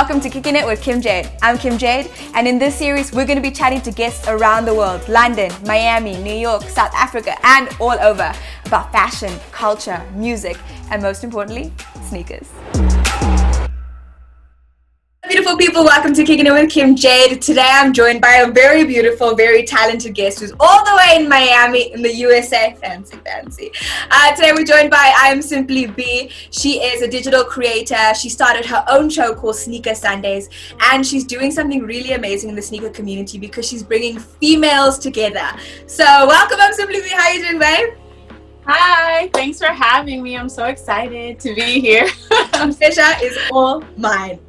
welcome to Kickin' It with Kim Jayde. I'm Kim Jayde, and in this series, we're going to be chatting to guests around the world, London, Miami, New York, South Africa, and all over, about fashion, culture, music, and most importantly, sneakers. Beautiful people, welcome to Kickin' It with Kim Jayde. Today I'm joined by a very beautiful, very talented guest who's all the way in Miami in the USA. Fancy. Today we're joined by I Am Simply B. She is a digital creator. She started her own show called Sneaker Sundays, and she's doing something really amazing in the sneaker community because she's bringing females together. So welcome, I'm Simply B. How are you doing, babe? Hi, thanks for having me. I'm so excited to be here. Pleasure is all mine.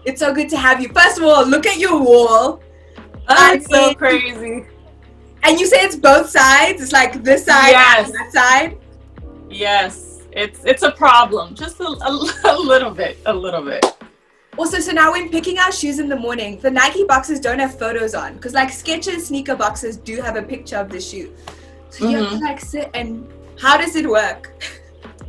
It's so good to have you. First of all, look at your wall. It's so crazy. And you say it's both sides? It's like this side and that side? Yes, it's a problem. Just a little bit. Also, so now when picking our shoes in the morning, the Nike boxes don't have photos on. Because like Skechers sneaker boxes do have a picture of the shoe. So you have to like sit and... How does it work?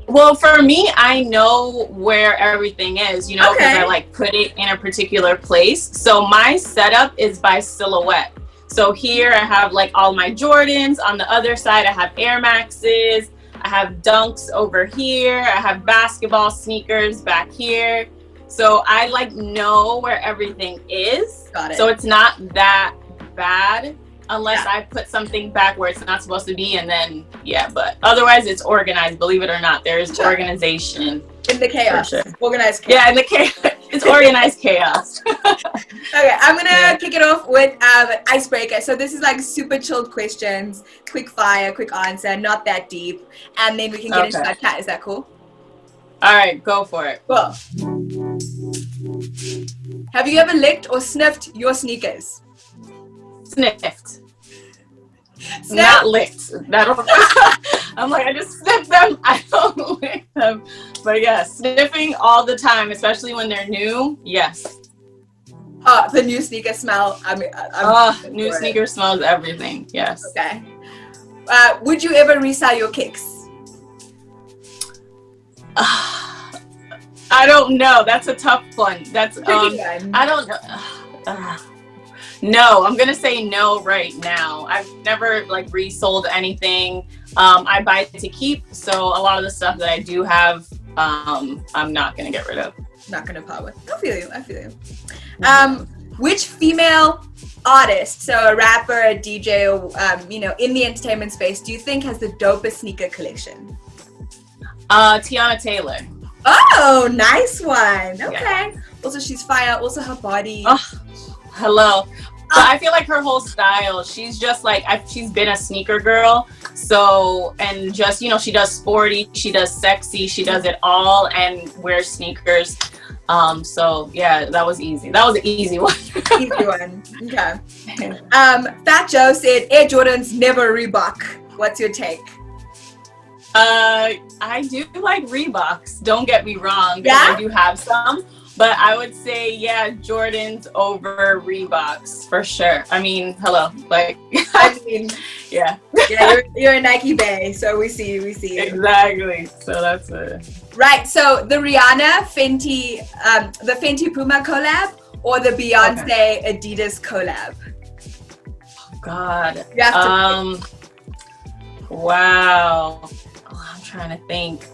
Well, for me, I know where everything is, because I like put it in a particular place. So my setup is by silhouette. So here I have like all my Jordans. On the other side, I have Air Maxes. I have Dunks over here. I have basketball sneakers back here. So I like know where everything is. Got it. So it's not that bad. Unless I put something back where it's not supposed to be, and then but otherwise it's organized. Believe it or not, there's organization in the chaos. Sure. Organized chaos. Yeah, in the chaos. It's organized chaos. Okay, I'm gonna kick it off with an icebreaker. So this is like super chilled questions, quick fire, quick answer, not that deep, and then we can get into that chat. Is that cool? All right, go for it. Cool. Have you ever licked or sniffed your sneakers? Sniffed. Not licked. I'm like, I just sniff them. I don't lick them. But yeah, sniffing all the time, especially when they're new. Yes. The new sneaker smell. New sneaker smells everything. Yes. Okay. Would you ever resell your kicks? I don't know. That's a tough one. That's I don't know. No, I'm gonna say no right now. I've never like resold anything. I buy it to keep, so a lot of the stuff that I do have, I'm not gonna get rid of. Not gonna part with. I feel you. Which female artist, so a rapper, a DJ, or in the entertainment space, do you think has the dopest sneaker collection? Tiana Taylor. Oh, nice one. Okay. Yeah. Also, she's fire. Also, her body. Oh, hello. But I feel like her whole style, she's just like, she's been a sneaker girl. So, and just, she does sporty, she does sexy, she does it all and wears sneakers. So yeah, that was easy. That was an easy one. Easy one. Okay. Fat Joe said, Air Jordans never Reebok. What's your take? I do like Reeboks, don't get me wrong. I do have some. But I would say, Jordans over Reeboks for sure. I mean, hello, like, yeah, you're a Nike bae, so we see you. Exactly. So that's it. Right. So the Rihanna Fenty, the Fenty Puma collab, or the Beyonce Adidas collab? Oh, God. You have to wow. I'm trying to think.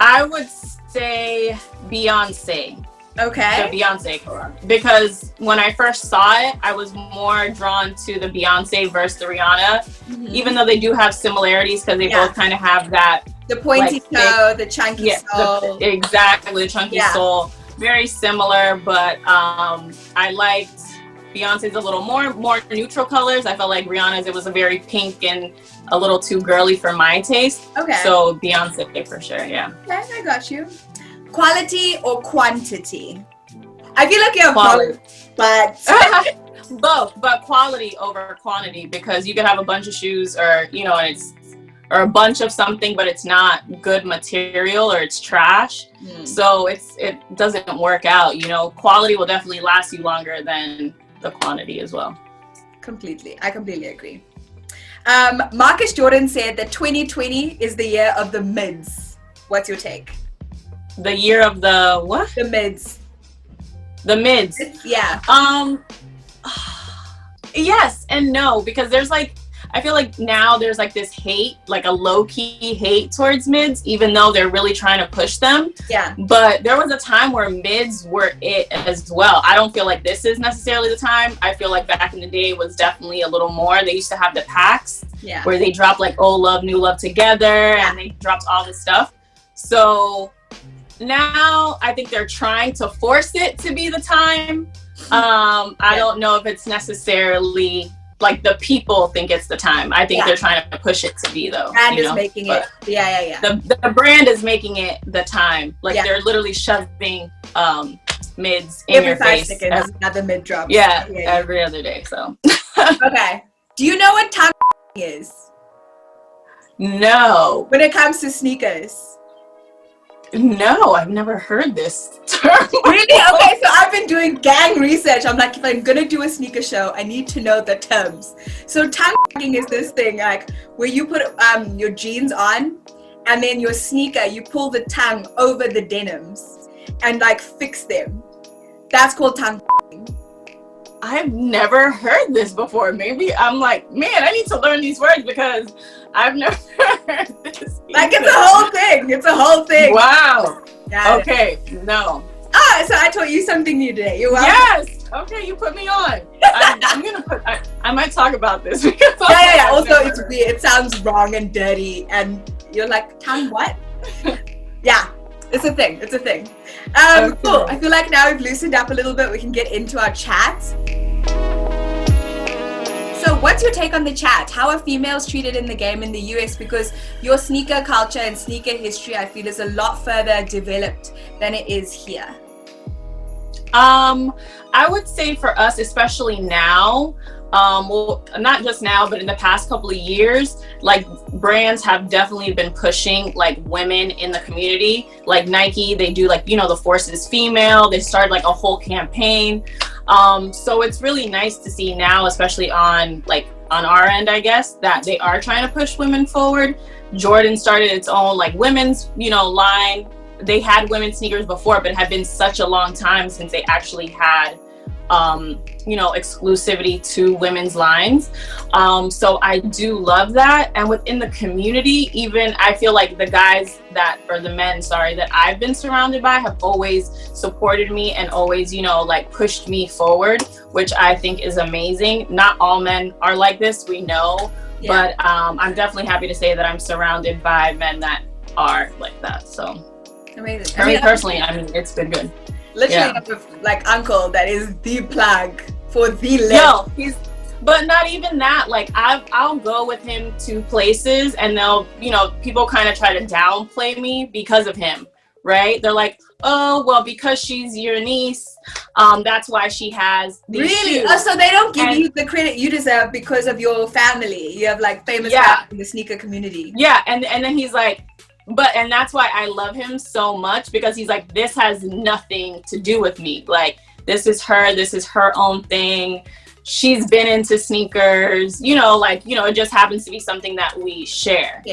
I would say Beyonce. Okay. The Beyonce collab. Because when I first saw it, I was more drawn to the Beyonce versus the Rihanna, even though they do have similarities because they both kind of have that. The pointy toe, the chunky sole. Exactly, the chunky sole. Very similar, but I liked Beyonce's a little more neutral colors. I felt like Rihanna's, it was a very pink and a little too girly for my taste. Okay. So Beyonce for sure, yeah. Okay, I got you. Quality or quantity? I feel like you have both, but both, but quality over quantity, because you can have a bunch of shoes or and it's a bunch of something, but it's not good material or it's trash. So it doesn't work out. Quality will definitely last you longer than the quantity as well. I completely agree. Marcus Jordan said that 2020 is the year of the mids. What's your take? The year of the what? The mids. The mids. Yeah. Yes and no, because there's like, I feel like now there's like this hate, like a low-key hate towards mids, even though they're really trying to push them. Yeah. But there was a time where mids were it as well. I don't feel like this is necessarily the time. I feel like back in the day was definitely a little more. They used to have the packs where they dropped like Old Love, New Love together, and they dropped all this stuff. So now I think they're trying to force it to be the time. I don't know if it's necessarily like the people think it's the time. I think they're trying to push it to be though. Brand is making it. Yeah. The brand is making it the time. Like they're literally shoving mids in your face. Every 5 seconds, another mid drop. Yeah, every other day. So. Okay. Do you know what tongue is? No. When it comes to sneakers. No, I've never heard this term. Really? Okay, so I've been doing gang research. I'm like, if I'm gonna do a sneaker show, I need to know the terms. So tongue is this thing like where you put your jeans on, and then your sneaker, you pull the tongue over the denims and like fix them. That's called tongue. I've never heard this before. Maybe I'm like, man, I need to learn these words because I've never heard this. Like it's a whole thing. It's a whole thing. Wow. Okay. No. So I taught you something new today. You're welcome. Yes. Okay, you put me on. I'm gonna put. I might talk about this because. Yeah. Also, it's weird. It sounds wrong and dirty, and you're like, tongue what? Yeah. It's a thing. It's a thing. Cool. I feel like now we've loosened up a little bit. We can get into our chat. So what's your take on the chat? How are females treated in the game in the US? Because your sneaker culture and sneaker history, I feel, is a lot further developed than it is here. I would say for us, especially now, well, not just now, but in the past couple of years, like brands have definitely been pushing like women in the community. Like Nike, they do like, the Force is Female. They started like a whole campaign. So it's really nice to see now, especially on our end, I guess, that they are trying to push women forward. Jordan started its own like women's, line. They had women's sneakers before, but it had been such a long time since they actually had exclusivity to women's lines. So I do love that. And within the community, even I feel like the men that I've been surrounded by have always supported me and always, pushed me forward, which I think is amazing. Not all men are like this, we know, but I'm definitely happy to say that I'm surrounded by men that are like that. So amazing. For me personally, it's been good. Literally, like uncle that is the plug for the list. But not even that. Like I'll go with him to places, and they'll, people kind of try to downplay me because of him, right? They're like, oh, well, because she's your niece, that's why she has these shoes. Oh, so they don't give you the credit you deserve because of your family. You have like famous family in the sneaker community. Yeah, and then he's like. And that's why I love him so much, because he's like, this has nothing to do with me. Like, this is her own thing. She's been into sneakers, it just happens to be something that we share,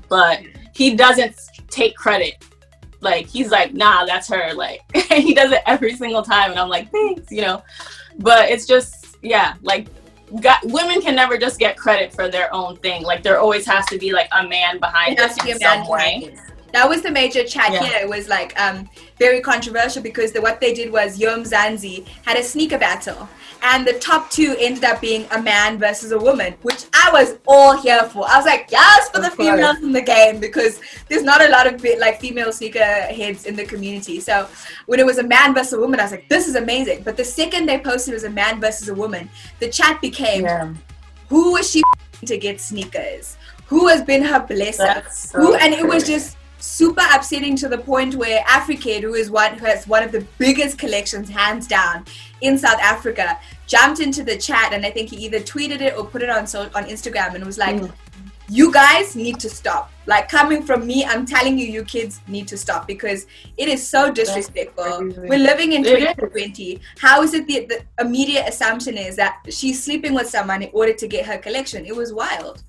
but he doesn't take credit. Like, he's like, nah, that's her. Like, he does it every single time. And I'm like, thanks, but it's just, women can never just get credit for their own thing. Like, there always has to be like a man behind it in some way. That was the major chat here. It was like very controversial because what they did was Yom Zanzi had a sneaker battle, and the top two ended up being a man versus a woman, which I was all here for. I was like, yes, for the females in the game, because there's not a lot of female sneaker heads in the community. So when it was a man versus a woman, I was like, this is amazing. But the second they posted it was a man versus a woman, the chat became, who is she to get sneakers? Who has been her blesser? And it was just super upsetting to the point where Afrikid, who has one of the biggest collections hands down in South Africa, jumped into the chat, and I think he either tweeted it or put it on Instagram, and was like, you guys need to stop. Like, coming from me, I'm telling you, you kids need to stop, because it is so disrespectful. We're living in 2020. How is it the immediate assumption is that she's sleeping with someone in order to get her collection? It was wild.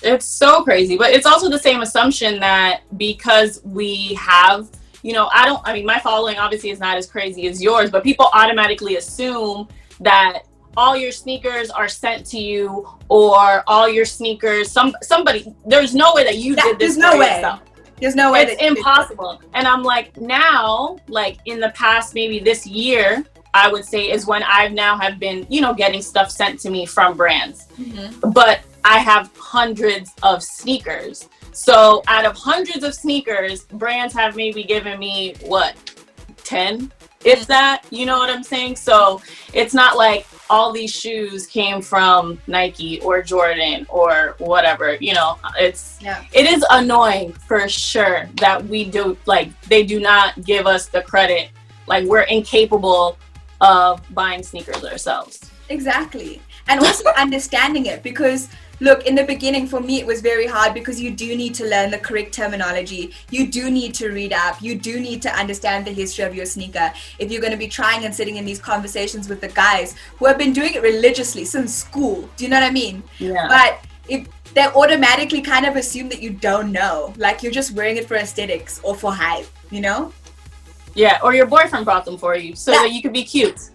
It's so crazy, but it's also the same assumption that because we have, you know, I mean, my following obviously is not as crazy as yours, but people automatically assume that all your sneakers are sent to you, or all your sneakers, somebody, there's no way that you did this for yourself. There's no way. It's impossible. And I'm like, now, like in the past, maybe this year, I would say is when I've now have been, you know, getting stuff sent to me from brands. Mm-hmm. But I have hundreds of sneakers. So out of hundreds of sneakers, brands have maybe given me, what, 10? If that, you know what I'm saying? So it's not like all these shoes came from Nike or Jordan or whatever, you know. It is annoying for sure that we do, like, they do not give us the credit. Like, we're incapable of buying sneakers ourselves. Exactly. And also understanding it, because look, in the beginning for me it was very hard, because you do need to learn the correct terminology, you do need to read up, you do need to understand the history of your sneaker if you're going to be trying and sitting in these conversations with the guys who have been doing it religiously since school. Do you know what I mean? Yeah. But if they automatically kind of assume that you don't know, like you're just wearing it for aesthetics or for hype, you know? Yeah, or your boyfriend brought them for you so that you could be cute.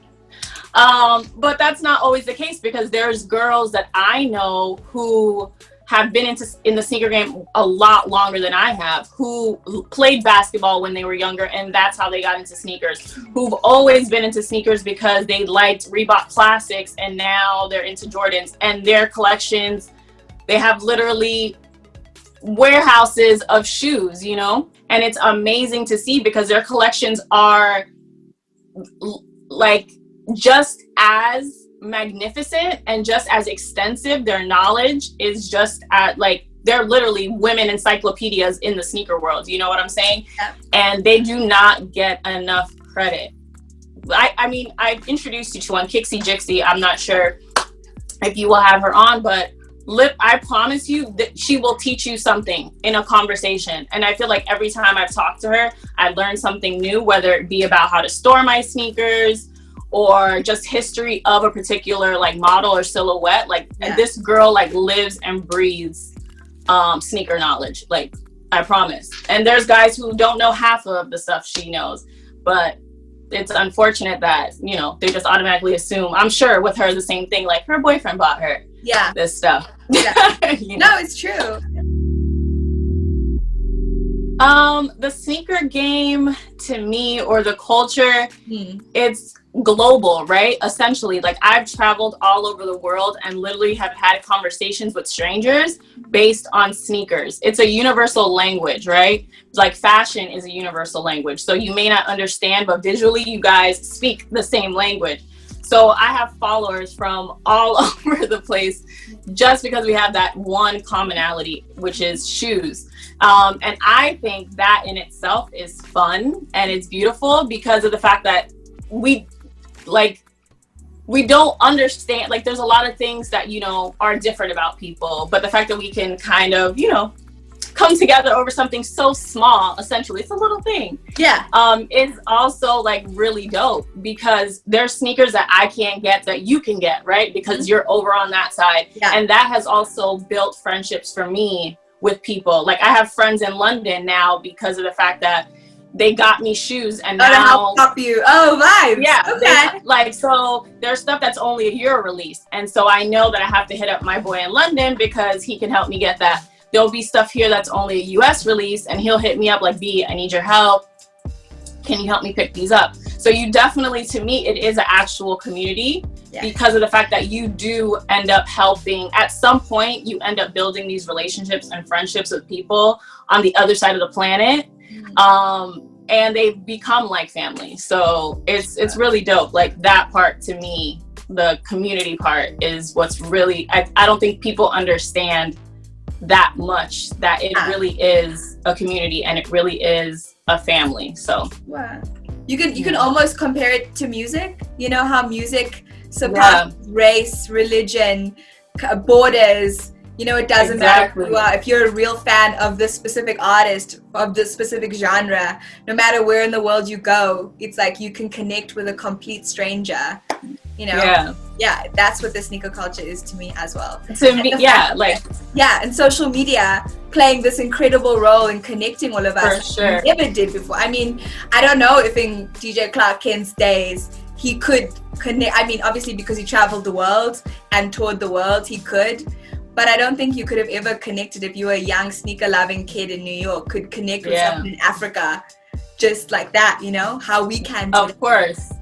But that's not always the case, because there's girls that I know who have been in the sneaker game a lot longer than I have, who played basketball when they were younger, and that's how they got into sneakers, who've always been into sneakers because they liked Reebok Classics, and now they're into Jordans, and their collections, they have literally warehouses of shoes, you know? And it's amazing to see, because their collections are like just as magnificent and just as extensive. Their knowledge is just at, like, they're literally women encyclopedias in the sneaker world, you know what I'm saying? Yeah. And they do not get enough credit. I mean, I've introduced you to one, Kixie Jixie. I'm not sure if you will have her on, but I promise you that she will teach you something in a conversation. And I feel like every time I've talked to her, I learned something new, whether it be about how to store my sneakers or just history of a particular like model or silhouette. Like, and this girl like lives and breathes sneaker knowledge. Like, I promise. And there's guys who don't know half of the stuff she knows, but it's unfortunate that, you know, they just automatically assume. I'm sure with her the same thing, like her boyfriend bought her this stuff. You know? No, it's true. The sneaker game to me, or the culture, it's global, right? Essentially, like, I've traveled all over the world and literally have had conversations with strangers based on sneakers. It's a universal language, right? Like, fashion is a universal language. So you may not understand, but visually you guys speak the same language. So I have followers from all over the place just because we have that one commonality, which is shoes. And I think that in itself is fun and it's beautiful because of the fact that we don't understand, like, there's a lot of things that, you know, are different about people, but the fact that we can kind of, you know, come together over something so small, essentially, it's a little thing. Yeah. It's also like really dope because there's sneakers that I can't get that you can get, right? Because you're over on that side. Yeah. And that has also built friendships for me with people. Like, I have friends in London now because of the fact that they got me shoes, and now help you. Oh, vibes. Yeah. Okay. So there's stuff that's only a Euro release, and so I know that I have to hit up my boy in London because he can help me get that. There'll be stuff here that's only a US release, and he'll hit me up like, B, I need your help. Can you help me pick these up? So you definitely, to me, it is an actual community because of the fact that you do end up helping. At some point, you end up building these relationships and friendships with people on the other side of the planet. And they become like family. So it's really dope. Like, that part, to me, the community part is what's really, I don't think people understand that much, that it really is a community and it really is a family. So you can almost compare it to music. You know how music surpasses race, religion, borders. You know, it doesn't matter who you are. If you're a real fan of this specific artist, of this specific genre, no matter where in the world you go, it's like you can connect with a complete stranger, you know. Yeah, that's what the sneaker culture is to me as well. To me, and social media playing this incredible role in connecting all of us. For sure. We never did before. I mean, I don't know if in DJ Clark Kent's days he could connect. I mean, obviously because he traveled the world and toured the world, he could. But I don't think you could have ever connected if you were a young sneaker-loving kid in New York, could connect with someone in Africa just like that, you know, how we can do. Of course.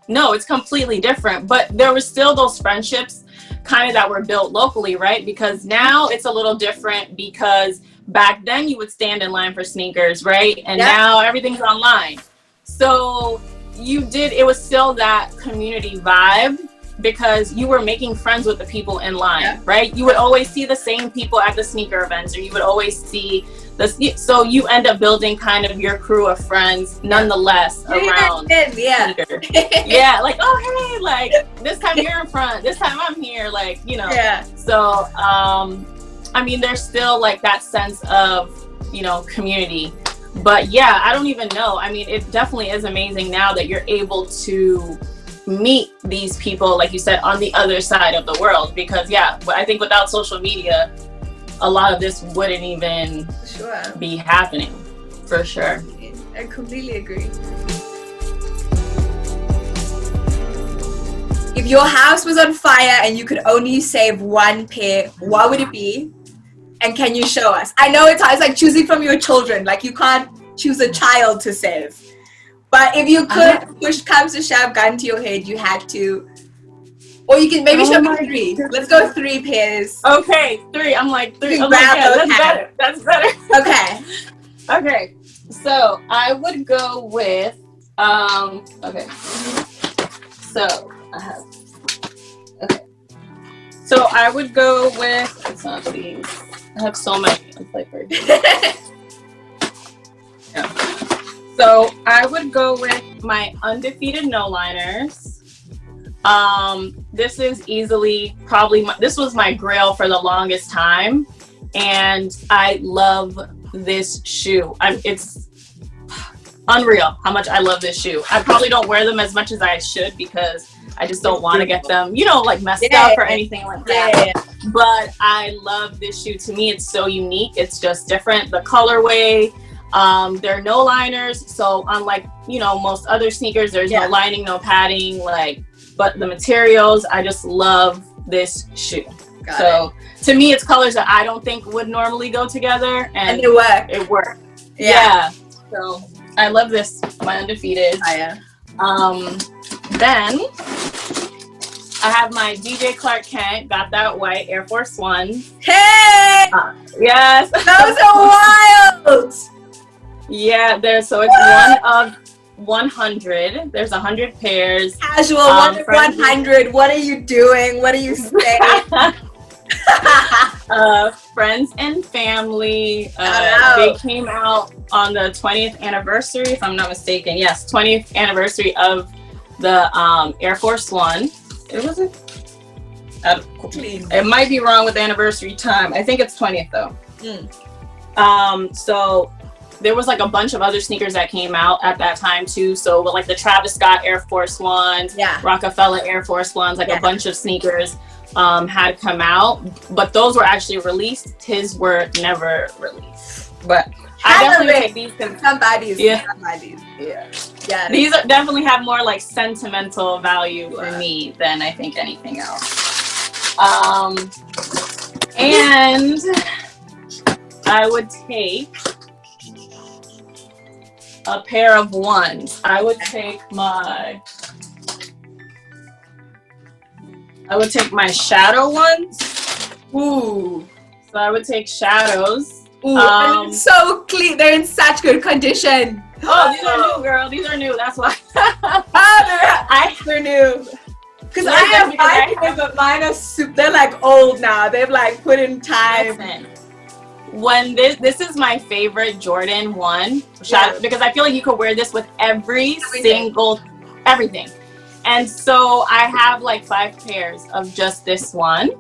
No, it's completely different. But there were still those friendships kind of that were built locally, right? Because now it's a little different, because back then you would stand in line for sneakers, right? And now everything's online. So it was still that community vibe, because you were making friends with the people in line, right? You would always see the same people at the sneaker events, or you would always see so you end up building kind of your crew of friends nonetheless around sneakers. Like, oh, hey, like this time you're in front, this time I'm here, like, you know. So I mean, there's still like that sense of, you know, community. But I don't even know. I mean, it definitely is amazing now that you're able to meet these people, like you said, on the other side of the world, because I think without social media, a lot of this wouldn't even be happening, for sure. I completely agree. If your house was on fire and you could only save one pair, what would it be? And can you show us? I know it's like choosing from your children, like you can't choose a child to save. But if you could, push comes to shove, gun to your head, you had to. Or you can maybe show me 3. Let's go 3 pairs. Okay, 3. I'm like 3. I'm like, that's better. That's better. Okay. Okay. So I would go with okay. So I have So I would go with, it's not these. I have so many. It's like So I would go with my undefeated no-liners. This is easily probably this was my grail for the longest time, and I love this shoe. It's unreal how much I love this shoe. I probably don't wear them as much as I should, because I just don't want to get them, you know, like messed up or anything like that. But I love this shoe. To me, it's so unique. It's just different. The colorway, there are no liners, so unlike, you know, most other sneakers, there's no lining, no padding, like, but the materials, I just love this shoe. So to me, it's colors that I don't think would normally go together, and it worked. It worked. So I love this, my undefeated. Then I have my DJ Clark Kent, got that white Air Force One. Hey! Yes. Those are wild! So it's one of 100. There's 100 pairs. Casual, 100. What are you doing? What are you saying? Friends and family. They came out on the 20th anniversary, if I'm not mistaken. Yes, 20th anniversary of the Air Force One. It wasn't. It might be wrong with the anniversary time. I think it's 20th though. So there was like a bunch of other sneakers that came out at that time too. So like the Travis Scott Air Force Ones, Rockefeller Air Force Ones, like a bunch of sneakers had come out, but those were actually released. His were never released. But I definitely take these because somebody's. These definitely have more like sentimental value for me than I think anything else. And I would take a pair of ones. I would take my shadow ones. Ooh. So I would take shadows. Ooh, so clean. They're in such good condition. Oh, these are new, girl. These are new. That's why. They're new. Because I have mine, but mine are super. They're like old now. They've like put in time. Listen, when this is my favorite Jordan 1 because I feel like you could wear this with everything. And so I have like 5 pairs of just this one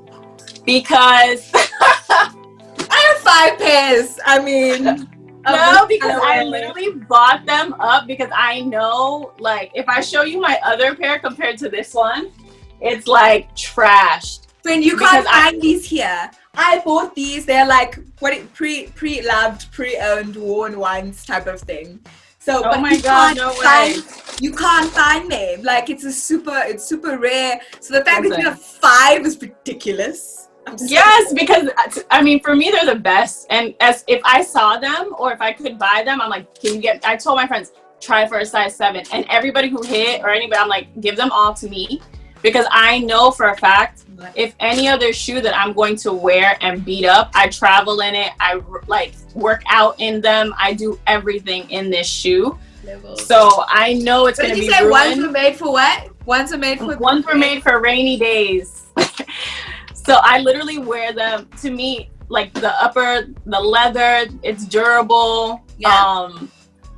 because I have 5 pairs. I mean, No, because I literally bought them up because I know, like, if I show you my other pair compared to this one, it's like trashed. Friend, you can't find these here. I bought these. They're like pre-loved, pre-owned, worn ones type of thing. So, oh my god, no way! You can't find them. Like it's super rare. So the fact that you have 5 is ridiculous. Yes, because I mean, for me, they're the best. And as if I saw them or if I could buy them, I'm like, can you get? I told my friends, try for a size 7, and everybody who hit or anybody, I'm like, give them all to me, because I know for a fact if any other shoe that I'm going to wear and beat up, I travel in it, I like work out in them, I do everything in this shoe. So I know it's going to be ruined. Ones were made for what? Ones were made for rainy days. So I literally wear them. To me, like the leather, it's durable. Yeah.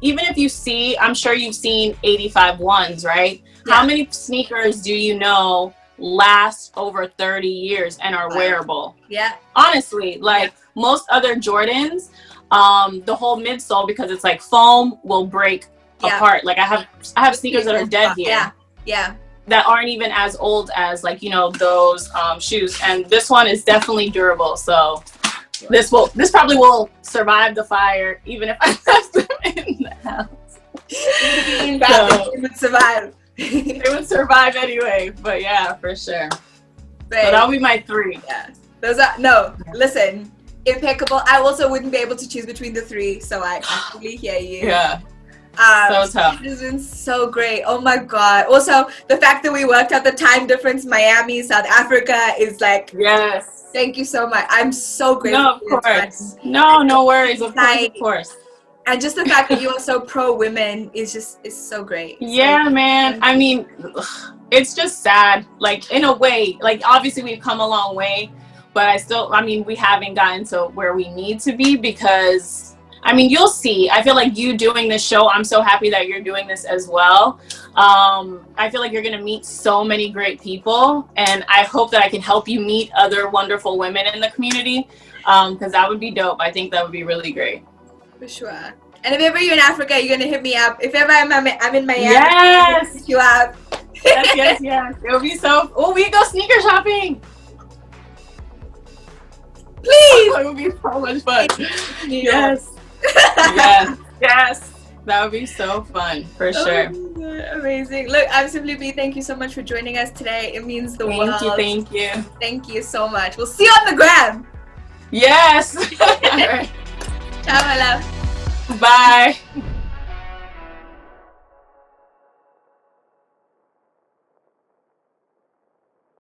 Even if you see, I'm sure you've seen 85 ones, right? Yeah. How many sneakers do you know last over 30 years and are wearable? Yeah. Honestly, like most other Jordans, the whole midsole, because it's like foam, will break apart. Like I have sneakers that are dead here. Yeah. Yeah. That aren't even as old as, like, you know, those shoes, and this one is definitely durable. So this probably will survive the fire, even if I left them in the house. It would survive. It would survive anyway. But yeah, for sure. So that'll be my 3. Yeah, listen, impeccable. I also wouldn't be able to choose between the 3, so I absolutely hear you. Yeah. So tough. This has been so great. Oh my god. Also, the fact that we worked out the time difference, Miami, South Africa, is like, yes. Thank you so much. I'm so grateful. No, of course. No worries. Of course. And just the fact that you are so pro women is so great. Yeah, man. I mean, it's just sad. Like, in a way, like, obviously we've come a long way, but we haven't gotten to where we need to be, because I mean, you'll see. I feel like you doing this show, I'm so happy that you're doing this as well. I feel like you're going to meet so many great people, and I hope that I can help you meet other wonderful women in the community, because that would be dope. I think that would be really great. For sure. And if ever you're in Africa, you're going to hit me up. If ever I'm in Miami, yes. I'll hit you up. Yes. It'll be so... Oh, we go sneaker shopping. Please. It would be so much fun. Yes. Yes, that would be so fun, for sure. Amazing. Look, I'm Simply B. Thank you so much for joining us today. It means the world. Thank you. Thank you so much. We'll see you on the gram. Yes. All right. Ciao, my love. Bye.